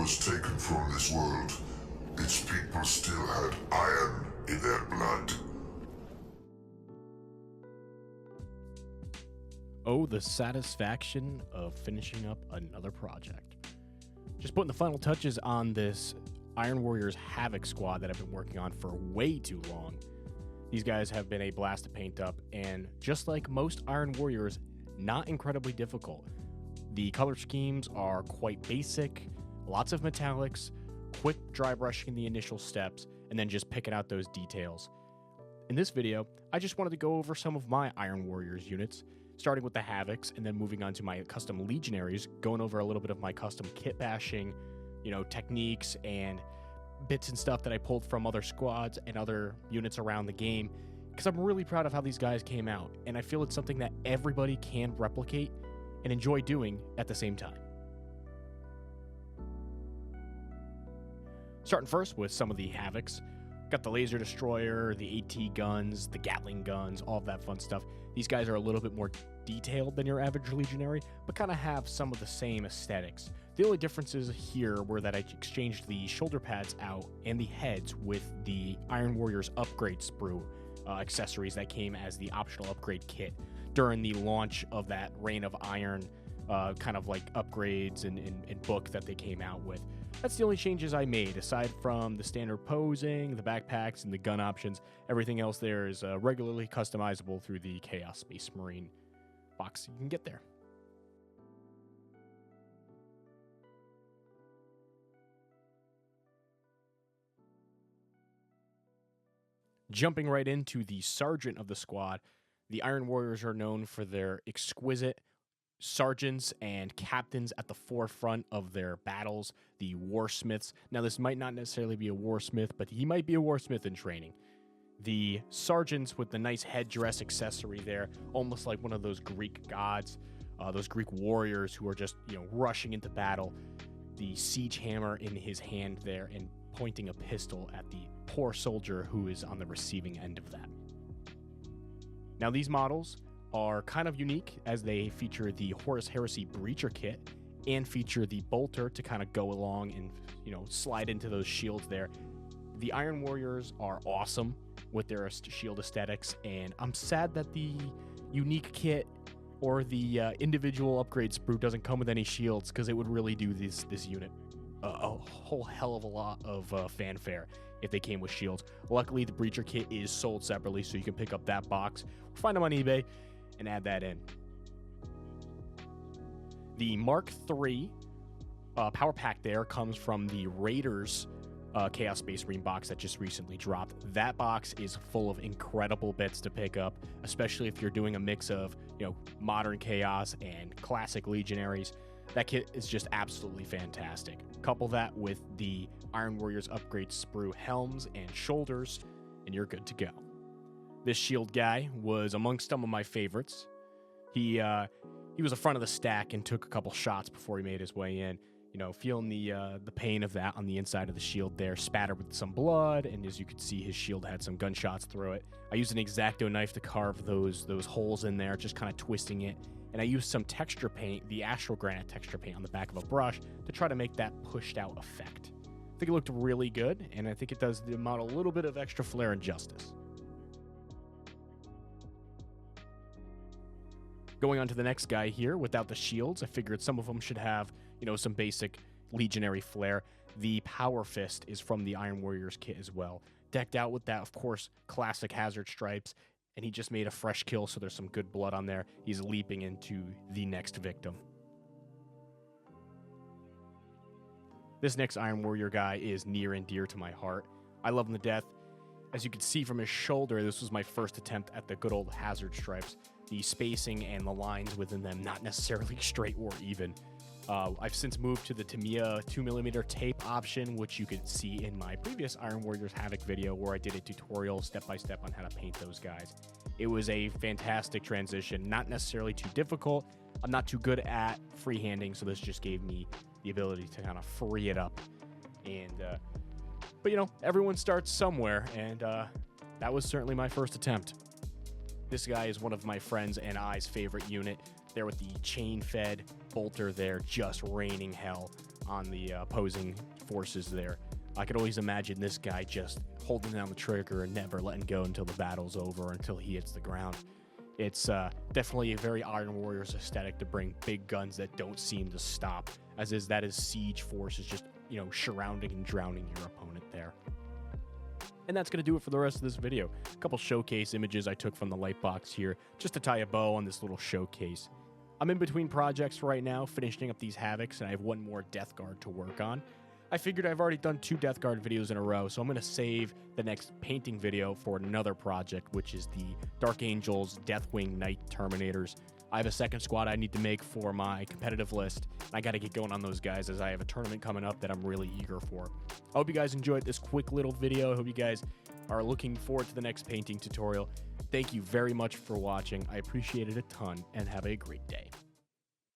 was taken from this world, its people still had iron in their blood. Oh, the satisfaction of finishing up another project. Just putting the final touches on this Iron Warriors Havoc squad that I've been working on for way too long. These guys have been a blast to paint up, and just like most Iron Warriors, not incredibly difficult. The color schemes are quite basic, lots of metallics, quick dry brushing the initial steps, and then just picking out those details. In this video, I just wanted to go over some of my Iron Warriors units, starting with the Havocs, and then moving on to my custom legionaries, going over a little bit of my custom kit bashing, techniques and bits and stuff that I pulled from other squads and other units around the game, because I'm really proud of how these guys came out, and I feel it's something that everybody can replicate and enjoy doing at the same time. Starting first with some of the Havocs. Got the laser destroyer, the AT guns, the Gatling guns, all of that fun stuff. These guys are a little bit more detailed than your average legionary, but kind of have some of the same aesthetics. The only differences here were that I exchanged the shoulder pads out and the heads with the Iron Warriors upgrade sprue accessories that came as the optional upgrade kit during the launch of that Reign of Iron kind of like upgrades and book that they came out with. That's the only changes I made, aside from the standard posing, the backpacks, and the gun options. Everything else there is regularly customizable through the Chaos Space Marine box you can get there. Jumping right into the sergeant of the squad, the Iron Warriors are known for their exquisite sergeants and captains at the forefront of their battles, the warsmiths. Now, this might not necessarily be a warsmith, but he might be a warsmith in training. The sergeants with the nice headdress accessory there, almost like one of those Greek gods, those Greek warriors who are just, rushing into battle. The siege hammer in his hand there and pointing a pistol at the poor soldier who is on the receiving end of that. Now, these models are kind of unique as they feature the Horus Heresy Breacher kit and feature the bolter to kind of go along and, slide into those shields there. The Iron Warriors are awesome with their shield aesthetics, and I'm sad that the unique kit or the individual upgrade sprue doesn't come with any shields, because it would really do this unit a whole hell of a lot of fanfare if they came with shields. Luckily, the Breacher kit is sold separately, so you can pick up that box, find them on eBay, and add that in. The Mark III power pack there comes from the Raiders Chaos Space Marine box that just recently dropped. That box is full of incredible bits to pick up, especially if you're doing a mix of, modern Chaos and classic Legionaries. That kit is just absolutely fantastic. Couple that with the Iron Warriors upgrade sprue helms and shoulders, and you're good to go. This shield guy was amongst some of my favorites. He was the front of the stack and took a couple shots before he made his way in. Feeling the pain of that on the inside of the shield there, spattered with some blood, and as you could see, his shield had some gunshots through it. I used an X-Acto knife to carve those holes in there, just kind of twisting it, and I used some texture paint, the Astral Granite texture paint on the back of a brush to try to make that pushed out effect. I think it looked really good, and I think it does the model a little bit of extra flair and justice. Going on to the next guy here, without the shields, I figured some of them should have, some basic legionary flair. The Power Fist is from the Iron Warriors kit as well. Decked out with that, of course, classic hazard stripes, and he just made a fresh kill, so there's some good blood on there. He's leaping into the next victim. This next Iron Warrior guy is near and dear to my heart. I love him to death. As you can see from his shoulder, this was my first attempt at the good old hazard stripes. The spacing and the lines within them not necessarily straight or even. I've since moved to the Tamiya 2mm tape option, which you could see in my previous Iron Warriors Havoc video where I did a tutorial step-by-step on how to paint those guys. It was a fantastic transition, not necessarily too difficult. I'm not too good at freehanding, so this just gave me the ability to kind of free it up. But everyone starts somewhere, and that was certainly my first attempt. This guy is one of my friends and I's favorite unit. There with the chain-fed bolter there, just raining hell. on the opposing forces there. I could always imagine this guy just holding down the trigger and never letting go until the battle's over, until he hits the ground. It's definitely a very Iron Warriors aesthetic to bring big guns that don't seem to stop, that is siege forces just, surrounding and drowning your opponent there. And that's going to do it for the rest of this video. A couple showcase images I took from the light box here, just to tie a bow on this little showcase. I'm in between projects right now, finishing up these Havocs, and I have one more Death Guard to work on. I figured I've already done 2 Death Guard videos in a row, so I'm going to save the next painting video for another project, which is the Dark Angels Deathwing Knight Terminators. I have a second squad I need to make for my competitive list. I got to get going on those guys as I have a tournament coming up that I'm really eager for. I hope you guys enjoyed this quick little video. I hope you guys are looking forward to the next painting tutorial. Thank you very much for watching. I appreciate it a ton, and have a great day.